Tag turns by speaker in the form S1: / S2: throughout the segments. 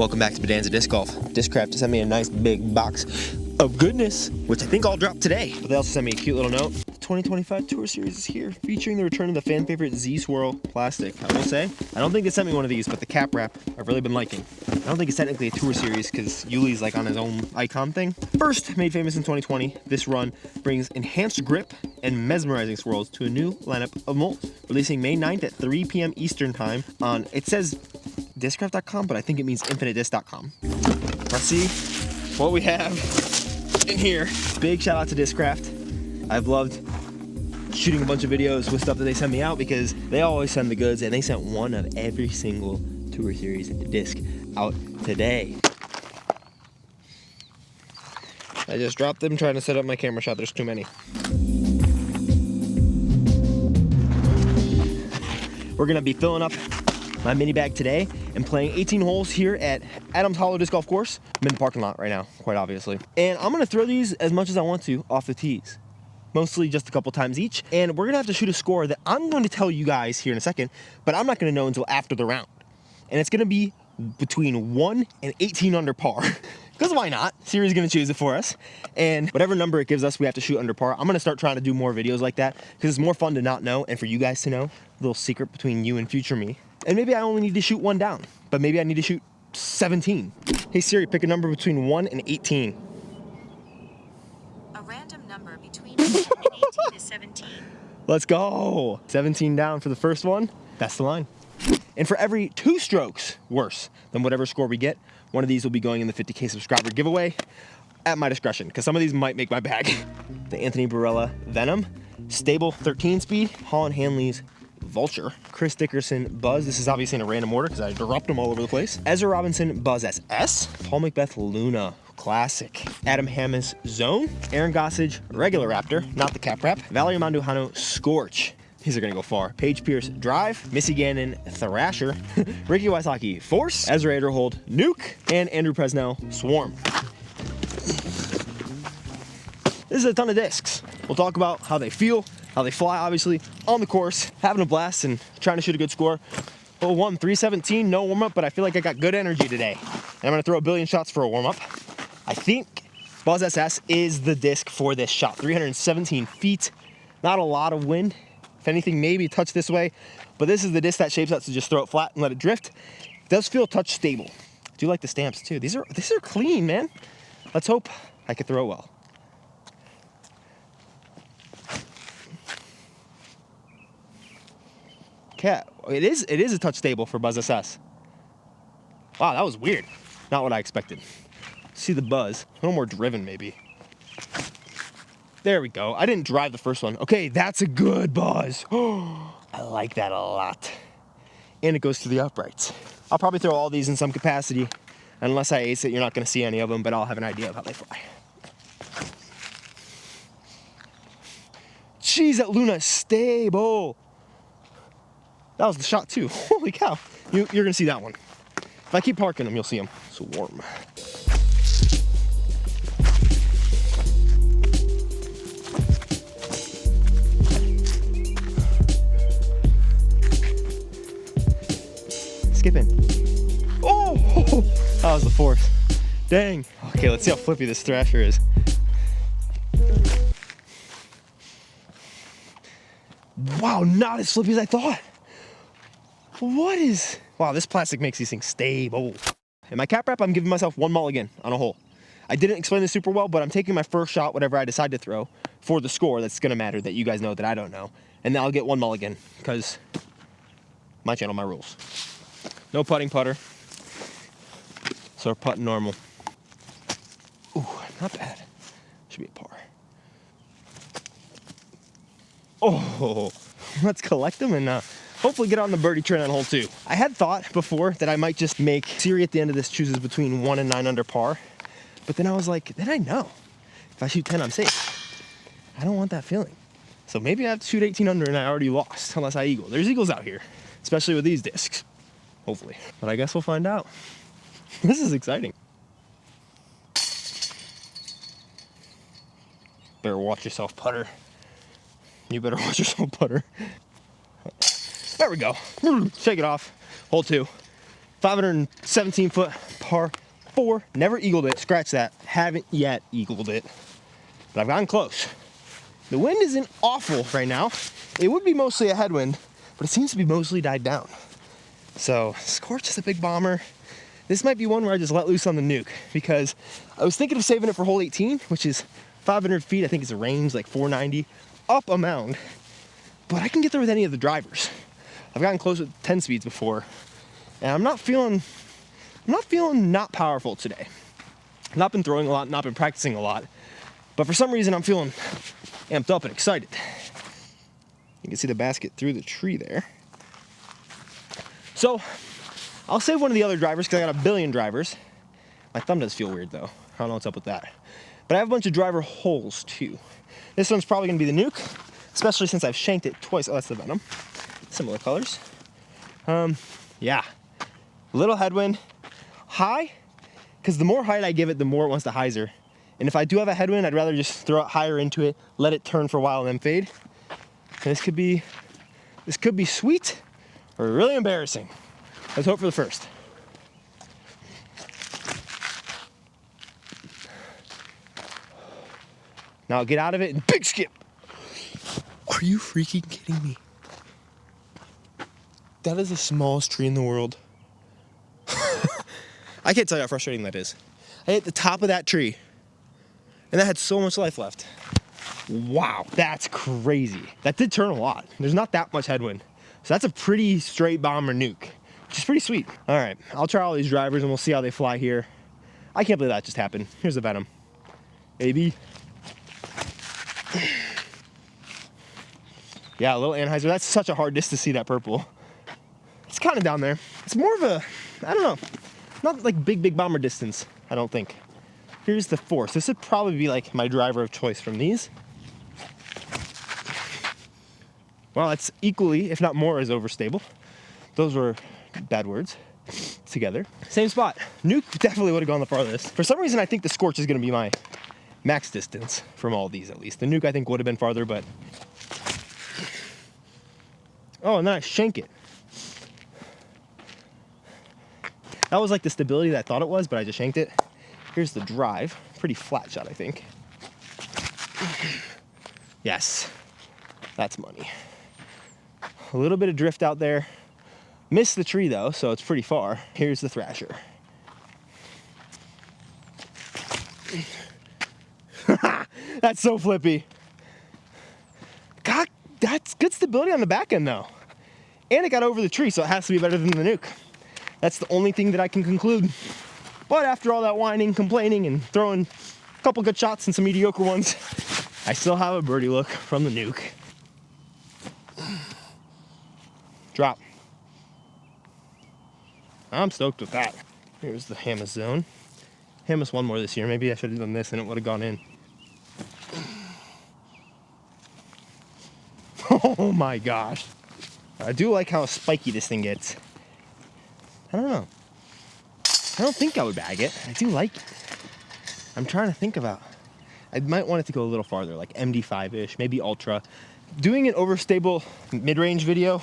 S1: Welcome back to Bodanza Disc Golf. Discraft sent me a nice big box of goodness, which I think I'll drop today. But they also sent me a cute little note. The 2025 Tour Series is here, featuring the return of the fan favorite Z-Swirl plastic. I will say, I don't think they sent me one of these, but the cap wrap I've really been liking. I don't think it's technically a Tour Series because Yuli's like on his own icon thing. First made famous in 2020, this run brings enhanced grip and mesmerizing swirls to a new lineup of molds. Releasing May 9th at 3 p.m. Eastern time on, it says Discraft.com, but I think it means infinitedisc.com. Let's see what we have in here. Big shout out to Discraft. I've loved shooting a bunch of videos with stuff that they send me out because they always send the goods, and they sent one of every single Tour Series disc out today. I just dropped them trying to set up my camera shot. There's too many. We're gonna be filling up my mini bag today and playing 18 holes here at Adams Hollow Disc Golf Course. I'm in the parking lot right now, quite obviously. And I'm gonna throw these as much as I want to off the tees. Mostly just a couple times each. And we're gonna have to shoot a score that I'm going to tell you guys here in a second, but I'm not gonna know until after the round. And it's gonna be between 1 and 18 under par. Because why not? Siri's gonna choose it for us. And whatever number it gives us, we have to shoot under par. I'm gonna start trying to do more videos like that because it's more fun to not know and for you guys to know. A little secret between you and future me. And maybe I only need to shoot one down, but maybe I need to shoot 17. Hey Siri, pick a number between 1 and 18.
S2: A random number between 1 and 18 is 17.
S1: Let's go. 17 down for the first one. That's the line. And for every 2 strokes worse than whatever score we get, one of these will be going in the 50K subscriber giveaway at my discretion, because some of these might make my bag. The Anthony Barella Venom, Stable 13 speed, Holland Hanley's Vulture, Chris Dickerson Buzz, this is obviously in a random order because I dropped them all over the place. Ezra Robinson Buzz SS, Paul McBeth Luna Classic, Adam Hammis Zone, Aaron Gossage Regular Raptor, not the cap wrap, Valerie Manduhano Scorch. These are gonna go far. Paige Pierce Drive, Missy Gannon Thrasher, Ricky Wysocki Force, Ezra Aderhold Nuke, and Andrew Presnell Swarm. This is a ton of discs. We'll talk about how they feel, how they fly, obviously, on the course, having a blast and trying to shoot a good score. Hole 1, 317, no warm-up, but I feel like I got good energy today. And I'm gonna throw a billion shots for a warm-up. I think Buzz SS is the disc for this shot. 317 feet, not a lot of wind. If anything, maybe a touch this way, but this is the disc that shapes up to just throw it flat and let it drift. It does feel touch stable. I do like the stamps too. These are clean, man. Let's hope I can throw it well. Okay, it is a touch stable for Buzz SS. Wow, that was weird. Not what I expected. See the buzz, a little more driven maybe. There we go. I didn't drive the first one. Okay, that's a good buzz. Oh, I like that a lot. And it goes through the uprights. I'll probably throw all these in some capacity. Unless I ace it, you're not gonna see any of them, but I'll have an idea of how they fly. Jeez, that Luna is stable. That was the shot too. Holy cow. You're gonna see that one. If I keep parking them, you'll see them. It's warm. Skipping. Oh, that was the fourth. Dang. Okay, let's see how flippy this Thrasher is. Wow, not as flippy as I thought. Wow, this plastic makes these things stable. In my cap wrap, I'm giving myself 1 mulligan on a hole. I didn't explain this super well, but I'm taking my first shot, whatever I decide to throw, for the score that's gonna matter, that you guys know that I don't know. And then I'll get 1 mulligan, because my channel, my rules. No putting putter. So we're putting normal. Ooh, not bad. Should be a par. Oh, let's collect them and hopefully get on the birdie train on hole 2. I had thought before that I might just make Siri at the end of this chooses between 1 and 9 under par. But then I was like, then I know. If I shoot 10, I'm safe. I don't want that feeling. So maybe I have to shoot 18 under and I already lost, unless I eagle. There's eagles out here, especially with these discs. Hopefully. But I guess we'll find out. This is exciting. Better watch yourself, putter. You better watch yourself, putter. There we go. Shake it off. Hole 2. 517 foot par 4. Never eagled it. Scratch that. Haven't yet eagled it. But I've gotten close. The wind isn't awful right now. It would be mostly a headwind, but it seems to be mostly died down. So Scorch is a big bomber. This might be one where I just let loose on the nuke, because I was thinking of saving it for hole 18, which is 500 feet. I think it's a range, like 490, up a mound. But I can get there with any of the drivers. I've gotten close with 10 speeds before, and I'm not feeling not powerful today. I've not been throwing a lot, not been practicing a lot, but for some reason I'm feeling amped up and excited. You can see the basket through the tree there. So I'll save one of the other drivers because I got a billion drivers. My thumb does feel weird though. I don't know what's up with that. But I have a bunch of driver holes too. This one's probably gonna be the nuke, especially since I've shanked it twice. Oh, that's the Venom. Similar colors. Yeah, a little headwind. High, because the more height I give it, the more it wants to hyzer. And if I do have a headwind, I'd rather just throw it higher into it, let it turn for a while, and then fade. And this could be sweet or really embarrassing. Let's hope for the first. Now get out of it and big skip. Are you freaking kidding me? That is the smallest tree in the world. I can't tell you how frustrating that is. I hit the top of that tree, and that had so much life left. Wow, that's crazy. That did turn a lot. There's not that much headwind. So that's a pretty straight bomber nuke, which is pretty sweet. All right, I'll try all these drivers and we'll see how they fly here. I can't believe that just happened. Here's the Venom. AB. Yeah, a little anhyzer. That's such a hard disc to see that purple. It's kind of down there. It's more of a, I don't know, not like big bomber distance, I don't think. Here's the force. This would probably be like my driver of choice from these. Well, it's equally, if not more, as overstable. Those were bad words together. Same spot. Nuke definitely would have gone the farthest. For some reason, I think the Scorch is going to be my max distance from all these, at least. The nuke, I think, would have been farther, but... Oh, and then I shank it. That was like the stability that I thought it was, but I just shanked it. Here's the drive. Pretty flat shot, I think. Yes. That's money. A little bit of drift out there. Missed the tree, though, so it's pretty far. Here's the Thrasher. That's so flippy. God, that's good stability on the back end, though. And it got over the tree, so it has to be better than the nuke. That's the only thing that I can conclude. But after all that whining, complaining, and throwing a couple good shots and some mediocre ones, I still have a birdie look from the nuke. Drop. I'm stoked with that. Here's the Hamas zone. Hamas one more this year. Maybe I should have done this and it would have gone in. Oh my gosh. I do like how spiky this thing gets. I don't know. I don't think I would bag it. I do like it. I'm trying to think about. I might want it to go a little farther, like MD5-ish, maybe Ultra. Doing an overstable mid-range video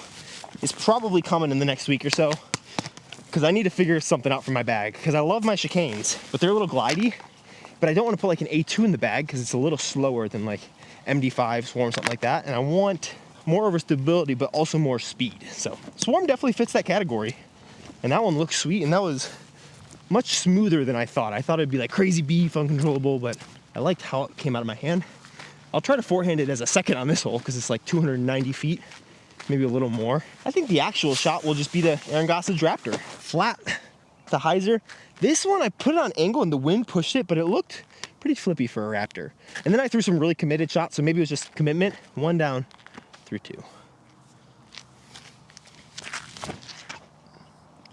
S1: is probably coming in the next week or so, because I need to figure something out for my bag, because I love my chicanes, but they're a little glidey, but I don't want to put like an A2 in the bag because it's a little slower than like MD5, Swarm, something like that, and I want more overstability, but also more speed. So Swarm definitely fits that category, and that one looks sweet, and that was much smoother than I thought. I thought it'd be like crazy beef, uncontrollable, but I liked how it came out of my hand. I'll try to forehand it as a second on this hole because it's like 290 feet, maybe a little more. I think the actual shot will just be the Aaron Gossage Raptor. Flat, the hyzer. This one, I put it on angle and the wind pushed it, but it looked pretty flippy for a Raptor. And then I threw some really committed shots, so maybe it was just commitment. One down, through two.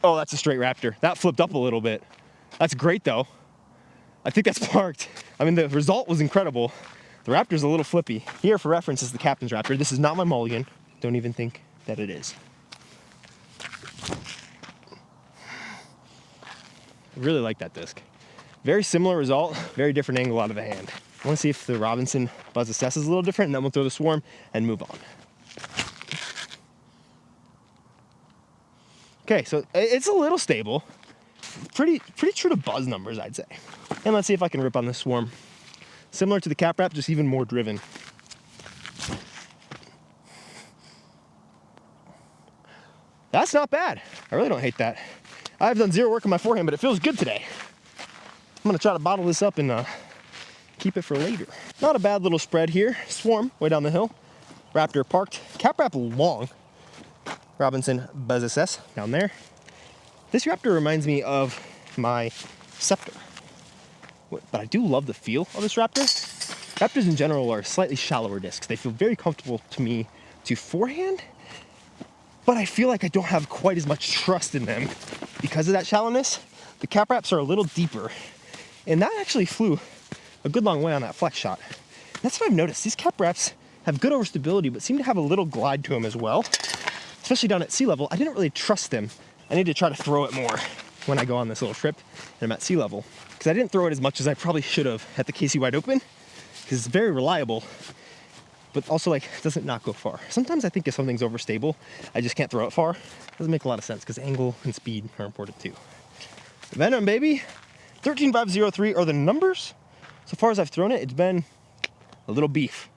S1: Oh, that's a straight Raptor. That flipped up a little bit. That's great though. I think that's parked. I mean, the result was incredible. The Raptor's a little flippy. Here, for reference, is the Captain's Raptor. This is not my mulligan. Don't even think that it is. I really like that disc. Very similar result, very different angle out of the hand. I want to see if the Robinson Buzz Assess is a little different, and then we'll throw the Swarm and move on. Okay, so it's a little stable. Pretty true to buzz numbers, I'd say. And let's see if I can rip on this swarm. Similar to the cap wrap, just even more driven. That's not bad. I really don't hate that. I've done zero work on my forehand, but it feels good today. I'm gonna try to bottle this up and keep it for later. Not a bad little spread here. Swarm way down the hill. Raptor parked. Cap wrap long. Robinson Buzzes down there. This Raptor reminds me of my Scepter. But I do love the feel of this Raptor. Raptors in general are slightly shallower discs. They feel very comfortable to me to forehand, but I feel like I don't have quite as much trust in them because of that shallowness. The cap wraps are a little deeper, and that actually flew a good long way on that flex shot. That's what I've noticed. These cap wraps have good overstability, but seem to have a little glide to them as well. Especially down at sea level, I didn't really trust them. I need to try to throw it more when I go on this little trip and I'm at sea level. Because I didn't throw it as much as I probably should have at the KC Wide Open, because it's very reliable, but also like doesn't not go far. Sometimes I think if something's overstable, I just can't throw it far. Doesn't make a lot of sense because angle and speed are important too. Venom, baby. 13503 are the numbers. So far as I've thrown it, it's been a little beef.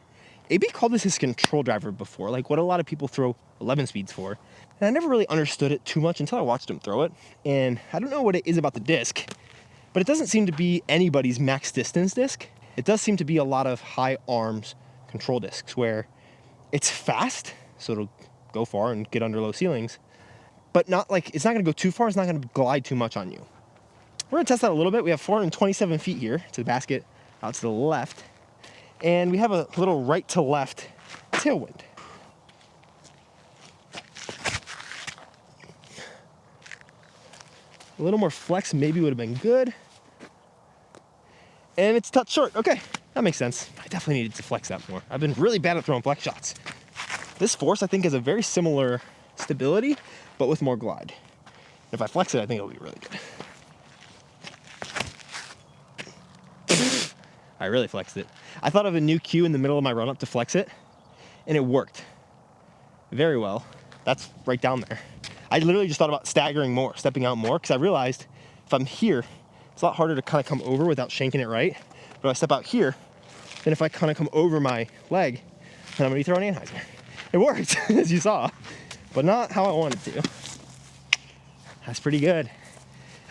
S1: AB called this his control driver before, like what a lot of people throw 11 speeds for. And I never really understood it too much until I watched him throw it. And I don't know what it is about the disc, but it doesn't seem to be anybody's max distance disc. It does seem to be a lot of high arms control discs where it's fast, so it'll go far and get under low ceilings, but not like, it's not gonna go too far, it's not gonna glide too much on you. We're gonna test that a little bit. We have 427 feet here to the basket, out to the left. And we have a little right to left tailwind. A little more flex maybe would have been good. And it's touch short. Okay, that makes sense. I definitely needed to flex that more. I've been really bad at throwing flex shots. This force, I think, has a very similar stability, but with more glide. If I flex it, I think it'll be really good. I really flexed it. I thought of a new cue in the middle of my run-up to flex it, and it worked very well. That's right down there. I literally just thought about staggering more, stepping out more, because I realized if I'm here, it's a lot harder to kind of come over without shanking it right. But if I step out here, then if I kind of come over my leg, then I'm going to be throwing Anheuser. It worked, as you saw, but not how I wanted to. That's pretty good.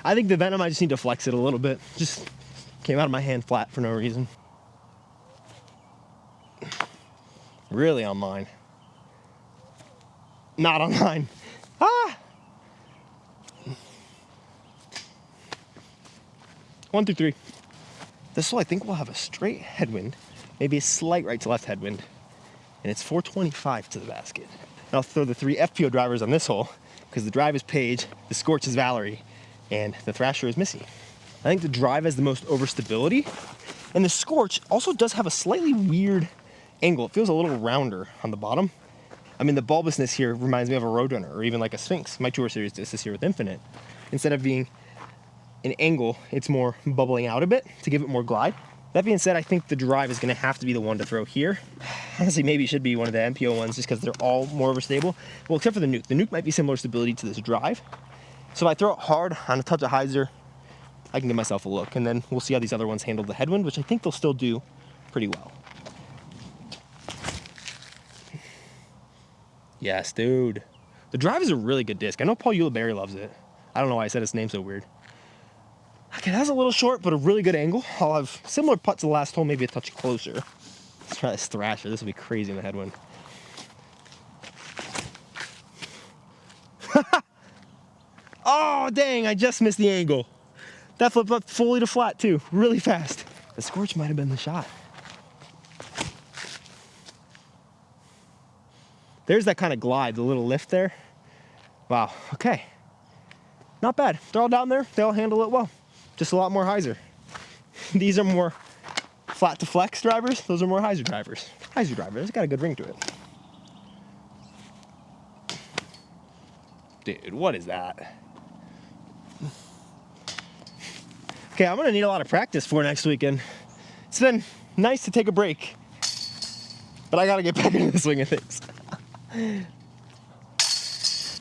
S1: I think the Venom, I just need to flex it a little bit. Just came out of my hand flat for no reason. Really on mine. Not on mine. Ah! 1 through 3. This hole I think will have a straight headwind, maybe a slight right to left headwind, and it's 425 to the basket. And I'll throw the 3 FPO drivers on this hole because the drive is Paige, the scorch is Valerie, and the Thrasher is Missy. I think the drive has the most overstability, and the scorch also does have a slightly weird angle. It feels a little rounder on the bottom. I mean, the bulbousness here reminds me of a Roadrunner or even like a Sphinx. My Tour Series disc this year with Infinite. Instead of being an angle, it's more bubbling out a bit to give it more glide. That being said, I think the drive is going to have to be the one to throw here. Honestly, maybe it should be one of the MPO ones just because they're all more overstable. Well, except for the Nuke. The Nuke might be similar stability to this drive. So if I throw it hard on a touch of hyzer, I can give myself a look, and then we'll see how these other ones handle the headwind, which I think they'll still do pretty well. Yes, dude. The drive is a really good disc. I know Paul Ulibarri loves it. I don't know why I said his name so weird. Okay, that's a little short, but a really good angle. I'll have similar putt to the last hole, maybe a touch closer. Let's try this Thrasher. This will be crazy in the headwind. Oh, dang, I just missed the angle. That flipped up fully to flat, too, really fast. The scorch might have been the shot. There's that kind of glide, the little lift there. Wow, okay. Not bad. They're all down there. They all handle it well. Just a lot more hyzer. These are more flat to flex drivers. Those are more hyzer drivers. Hyzer driver, it's got a good ring to it. Dude, what is that? Okay, I'm gonna need a lot of practice for next weekend. It's been nice to take a break, but I gotta get back into the swing of things.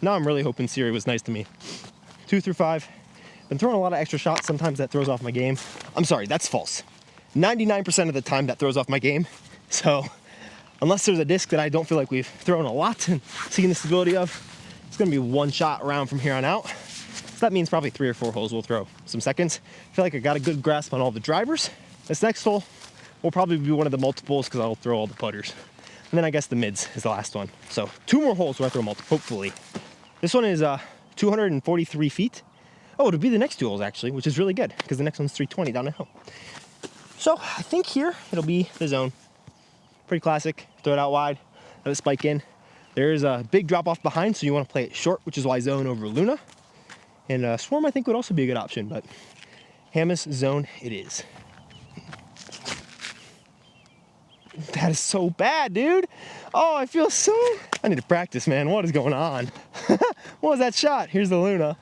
S1: Now I'm really hoping Siri was nice to me. 2 through 5. Been throwing a lot of extra shots. Sometimes that throws off my game. I'm sorry, that's false. 99% of the time that throws off my game. So unless there's a disc that I don't feel like we've thrown a lot and seen the stability of, it's gonna be one shot round from here on out. So that means probably 3 or 4 holes we'll throw some seconds. I feel like I got a good grasp on all the drivers. This next hole will probably be one of the multiples because I'll throw all the putters. And then I guess the mids is the last one. So 2 more holes where I throw multiple, hopefully. This one is 243 feet. Oh, it'll be the next 2 holes actually, which is really good because the next one's 320 down the hill. So I think here it'll be the zone. Pretty classic. Throw it out wide, let it spike in. There's a big drop off behind, so you want to play it short, which is why zone over Luna. And Swarm I think would also be a good option, but Hamas zone it is. That is so bad, dude. Oh, I feel so... I need to practice, man. What is going on? What was that shot? Here's the Luna.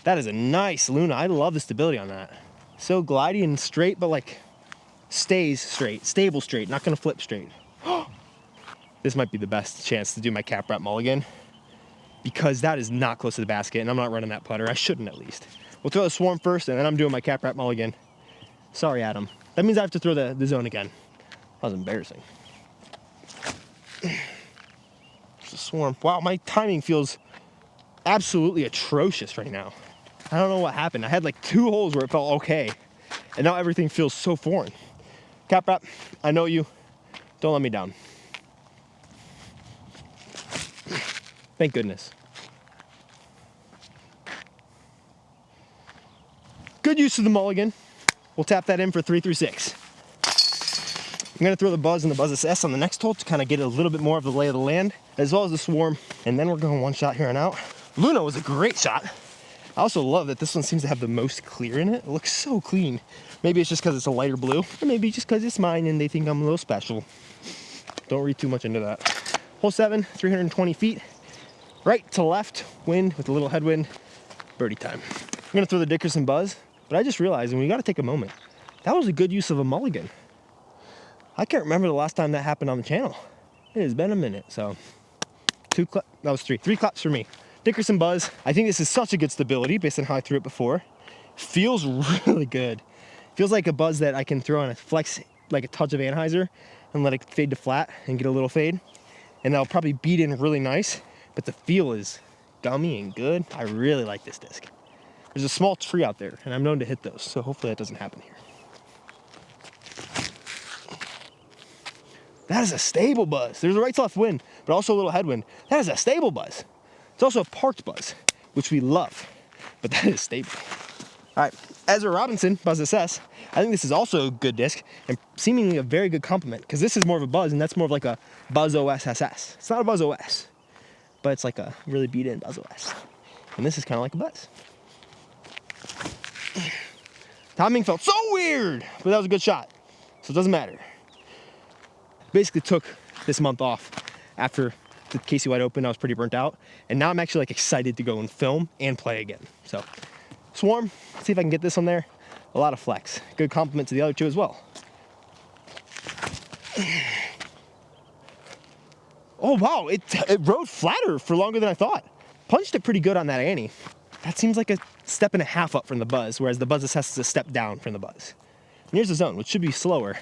S1: That is a nice Luna. I love the stability on that. So glidey and straight, but like stays straight, stable straight, not gonna flip straight. This might be the best chance to do my cap wrap mulligan because that is not close to the basket and I'm not running that putter. I shouldn't at least. We'll throw the Swarm first and then I'm doing my cap wrap mulligan. Sorry, Adam. That means I have to throw the zone again. That was embarrassing. It's a Swarm. Wow, my timing feels absolutely atrocious right now. I don't know what happened. I had like 2 holes where it felt okay, and now everything feels so foreign. Cap wrap, I know you. Don't let me down. Thank goodness. Good use of the mulligan. We'll tap that in for 3 through 6. I'm gonna throw the Buzz and the Buzz SS on the next hole to kind of get a little bit more of the lay of the land, as well as the Swarm, and then we're going 1 shot here on out. Luna was a great shot. I also love that this one seems to have the most clear in it. It looks so clean. Maybe it's just because it's a lighter blue, or maybe just because it's mine and they think I'm a little special. Don't read too much into that. Hole 7, 320 feet. Right to left, wind with a little headwind, birdie time. I'm gonna throw the Dickerson Buzz, but I just realized, and we gotta take a moment, that was a good use of a mulligan. I can't remember the last time that happened on the channel. It has been a minute, so 2 claps, that was 3 claps for me. Dickerson Buzz, I think this is such a good stability based on how I threw it before. Feels really good. Feels like a Buzz that I can throw on a flex, like a touch of Anheuser, and let it fade to flat and get a little fade. And that'll probably beat in really nice, but the feel is gummy and good. I really like this disc. There's a small tree out there, and I'm known to hit those, so hopefully that doesn't happen here. That is a stable Buzz. There's a right to left wind, but also a little headwind. That is a stable Buzz. It's also a parked Buzz, which we love, but that is stable. All right, Ezra Robinson, Buzz SS. I think this is also a good disc and seemingly a very good complement because this is more of a Buzz and that's more of like a Buzz OS SS. It's not a Buzz OS, but it's like a really beat in Buzz OS. And this is kind of like a Buzz. Timing felt so weird, but that was a good shot, so it doesn't matter. Basically took this month off after the Casey White Open. I was pretty burnt out, and now I'm actually like excited to go and film and play again. So Swarm, see if I can get this on there. A lot of flex, good compliment to the other 2 as well. Oh wow, it rode flatter for longer than I thought. Punched it pretty good on that Annie. That seems like a step and a half up from the Buzz, whereas the Buzz SS is a step down from the Buzz. And here's the zone, which should be slower,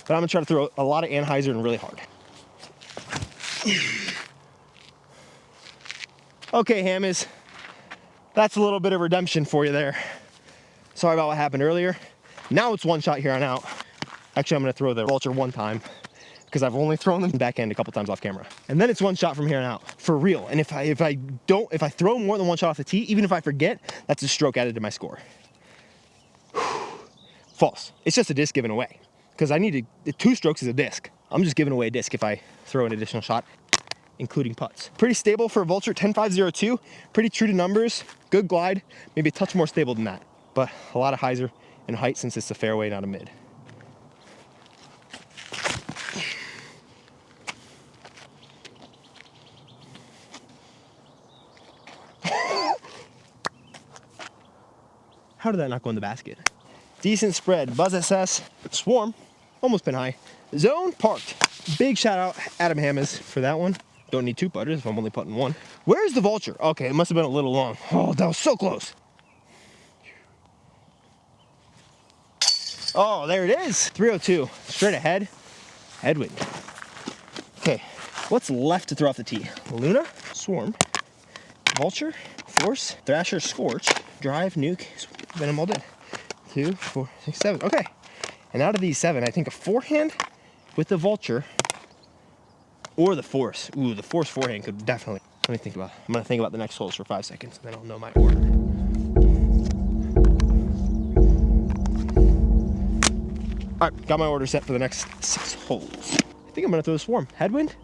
S1: but I'm gonna try to throw a lot of Anheuser and really hard. Okay, Hammers, that's a little bit of redemption for you there. Sorry about what happened earlier. Now it's 1 shot here on out. Actually, I'm gonna throw the Vulture 1 time because I've only thrown them back end a couple times off camera. And then it's 1 shot from here on out, for real. And if I throw more than 1 shot off the tee, even if I forget, that's a stroke added to my score. False. It's just a disc given away because I need 2 strokes is a disc. I'm just giving away a disc if I throw an additional shot, including putts. Pretty stable for a Vulture 10.502, pretty true to numbers, good glide, maybe a touch more stable than that, but a lot of hyzer and height since it's a fairway, not a mid. How did that not go in the basket? Decent spread, Buzz SS, Swarm, almost pin high. Zone, parked. Big shout out Adam Hammes for that one. Don't need 2 putters if I'm only putting 1. Where's the vulture? Okay, it must have been a little long. Oh, that was so close. Oh, there it is. 302, straight ahead, headwind. Okay, what's left to throw off the tee? Luna, Swarm, Vulture, Force, Thrasher, Scorch, Drive, Nuke, Venom all dead. 2, 4, 6, 7. Okay, and out of these 7, I think a forehand with the Vulture or the Force. Ooh, the Force forehand could definitely. Let me think about it. I'm gonna think about the next holes for 5 seconds, and then I'll know my order. All right, got my order set for the next 6 holes. I think I'm gonna throw the Swarm. Headwind,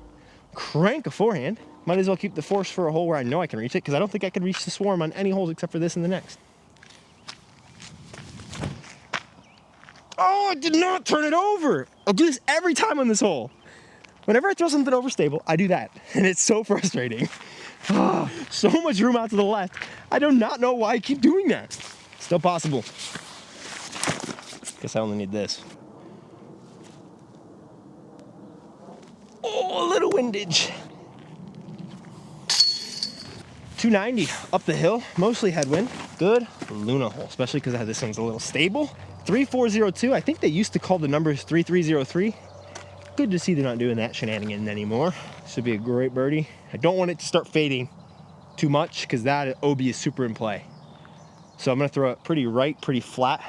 S1: crank a forehand. Might as well keep the Force for a hole where I know I can reach it, because I don't think I can reach the Swarm on any holes except for this and the next. Oh, I did not turn it over. I'll do this every time on this hole. Whenever I throw something overstable, I do that, and it's so frustrating. Oh, so much room out to the left. I do not know why I keep doing that. Still possible. Guess I only need this. Oh, a little windage. 290 up the hill, mostly headwind. Good Luna hole, especially because this one's a little stable. 3402, I think they used to call the numbers 3303. Good to see they're not doing that shenanigan anymore. Should be a great birdie. I don't want it to start fading too much because that OB is super in play. So I'm gonna throw it pretty right, pretty flat.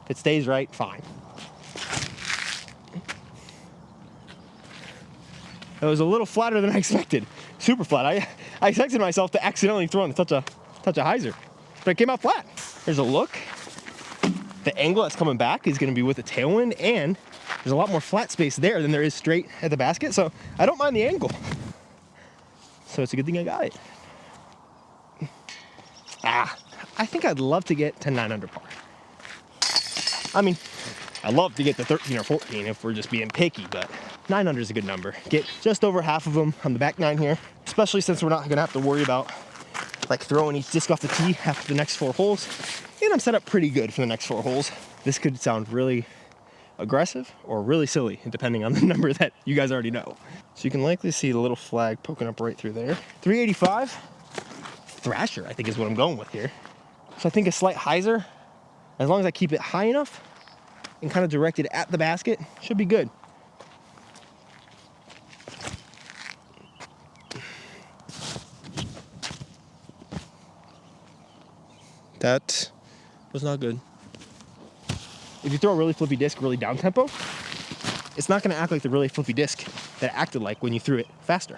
S1: If it stays right, fine. It was a little flatter than I expected. Super flat. I expected myself to accidentally throw in such a hyzer, but it came out flat. There's a look. The angle that's coming back is gonna be with the tailwind, and there's a lot more flat space there than there is straight at the basket, so I don't mind the angle. So it's a good thing I got it. I think I'd love to get to 9 under par. I mean, I'd love to get to 13 or 14 if we're just being picky, but 9 under is a good number. Get just over half of them on the back 9 here, especially since we're not gonna have to worry about like throwing each disc off the tee after the next 4 holes. And I'm set up pretty good for the next 4 holes. This could sound really aggressive or really silly, depending on the number that you guys already know. So you can likely see the little flag poking up right through there. 385, Thrasher, I think is what I'm going with here. So I think a slight hyzer, as long as I keep it high enough and kind of directed at the basket, should be good. That was not good. If you throw a really flippy disc really down tempo, it's not gonna act like the really flippy disc that it acted like when you threw it faster.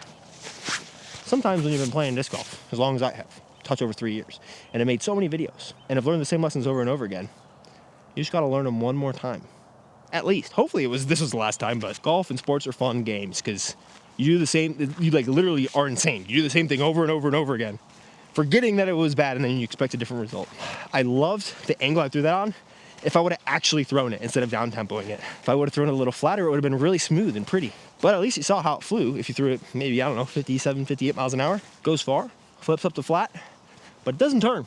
S1: Sometimes when you've been playing disc golf, as long as I have, touch over 3 years, and I made so many videos, and I've learned the same lessons over and over again, you just gotta learn them one more time. At least. Hopefully this was the last time, but golf and sports are fun games, because you do the same, you like literally are insane. You do the same thing over and over and over again, forgetting that it was bad, and then you expect a different result. I loved the angle I threw that on. If I would have actually thrown it instead of down tempoing it. If I would have thrown it a little flatter, it would have been really smooth and pretty. But at least you saw how it flew. If you threw it maybe, I don't know, 57, 58 miles an hour, goes far, flips up to flat, but it doesn't turn.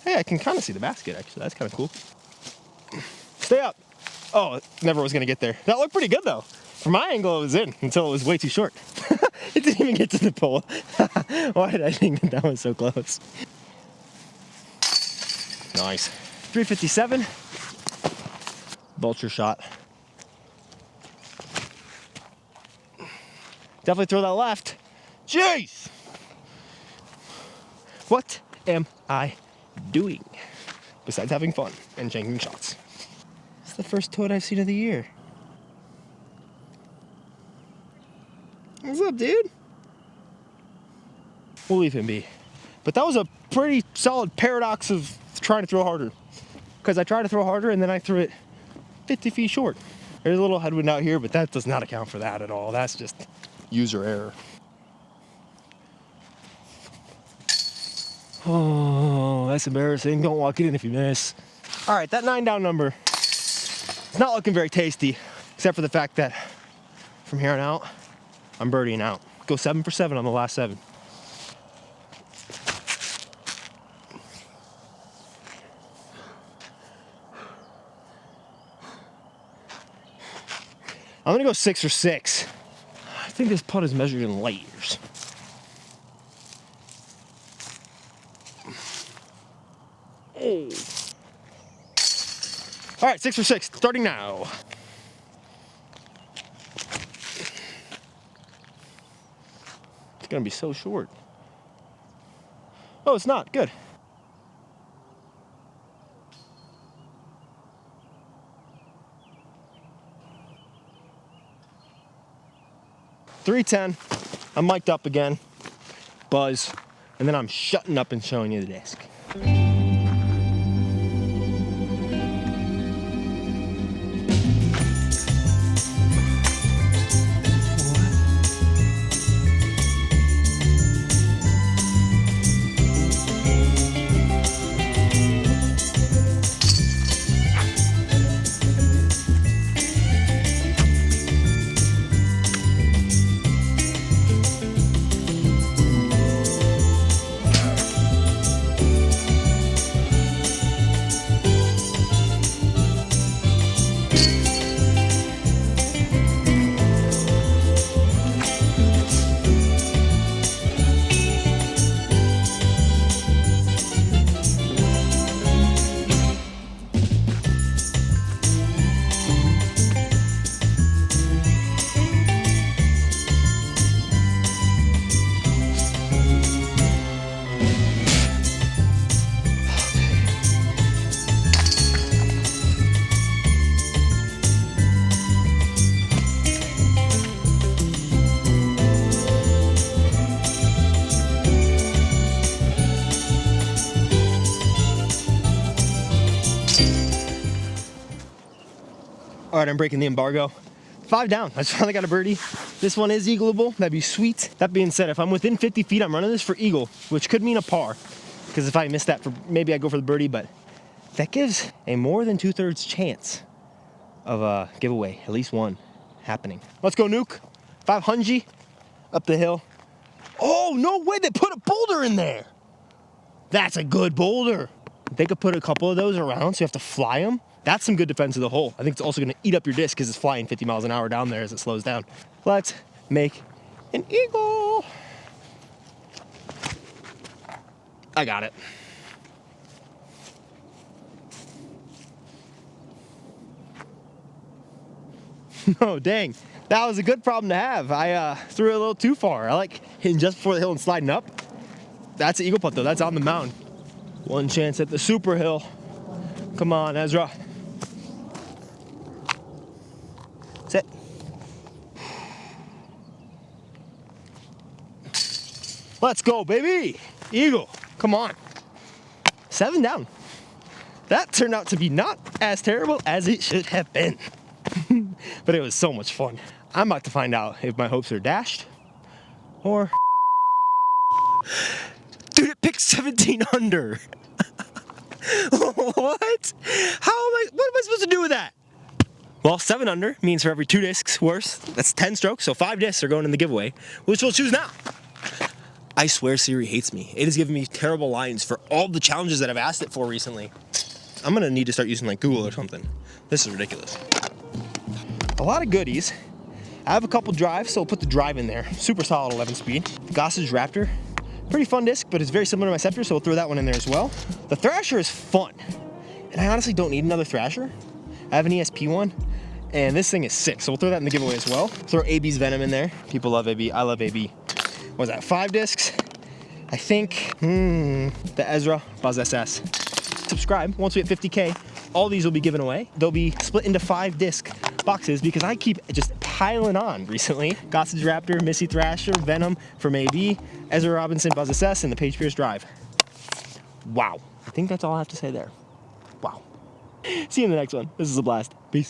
S1: Hey, I can kind of see the basket actually. That's kind of cool. Stay up. Oh, it never was gonna get there. That looked pretty good though. From my angle, it was in until it was way too short. It didn't even get to the pole. Why did I think that was so close? Nice. 357. Vulture shot. Definitely throw that left. Jeez! What am I doing besides having fun and janking shots? It's the first toad I've seen of the year. What's up, dude? We'll leave him be. But that was a pretty solid paradox of trying to throw harder. Because I tried to throw harder and then I threw it 50 feet short. There's a little headwind out here, but that does not account for that at all. That's just user error. Oh, that's embarrassing. Don't walk it in if you miss. All right, that 9 down number, it's not looking very tasty, except for the fact that from here on out, I'm birdieing out. Go 7 for 7 on the last 7. I'm gonna go 6 for 6. I think this putt is measured in light years. Oh. All right, 6 for 6, starting now. It's gonna be so short. Oh, it's not, good. .310, I'm mic'd up again, buzz, and then I'm shutting up and showing you the disc. All right, I'm breaking the embargo. 5 down, I just finally got a birdie. This one is eagleable, that'd be sweet. That being said, if I'm within 50 feet, I'm running this for eagle, which could mean a par. Because if I miss that, maybe I go for the birdie, but that gives a more than 2/3 chance of a giveaway, at least one happening. Let's go, Nuke. 500 up the hill. Oh, no way, they put a boulder in there. That's a good boulder. They could put a couple of those around, so you have to fly them. That's some good defense of the hole. I think it's also gonna eat up your disc because it's flying 50 miles an hour down there as it slows down. Let's make an eagle. I got it. Oh, dang. That was a good problem to have. I threw it a little too far. I like hitting just before the hill and sliding up. That's an eagle putt though, that's on the mound. One chance at the super hill. Come on, Ezra. Sit. Let's go, baby. Eagle, come on. 7 down. That turned out to be not as terrible as it should have been. But it was so much fun. I'm about to find out if my hopes are dashed or... Dude, it picked 17 under. What? What am I supposed to do with that? Well, 7 under means for every 2 discs worse, that's 10 strokes, so 5 discs are going in the giveaway, which we'll choose now. I swear Siri hates me. It has given me terrible lines for all the challenges that I've asked it for recently. I'm gonna need to start using like Google or something. This is ridiculous. A lot of goodies. I have a couple drives, so I'll put the drive in there. Super solid 11 speed. The Gossage Raptor. Pretty fun disc, but it's very similar to my Scepter, so we'll throw that one in there as well. The Thrasher is fun, and I honestly don't need another Thrasher. I have an ESP one, and this thing is sick, so we'll throw that in the giveaway as well. Throw AB's Venom in there. People love AB, I love AB. What was that, 5 discs? I think, the Ezra Buzz SS. Subscribe, once we hit 50K, all these will be given away. They'll be split into 5 disc boxes because I keep just piling on recently. Gossage Raptor, Missy Thrasher, Venom from AB, Ezra Robinson, Buzz SS, and the Page Pierce Drive. Wow. I think that's all I have to say there. Wow. See you in the next one. This is a blast. Peace.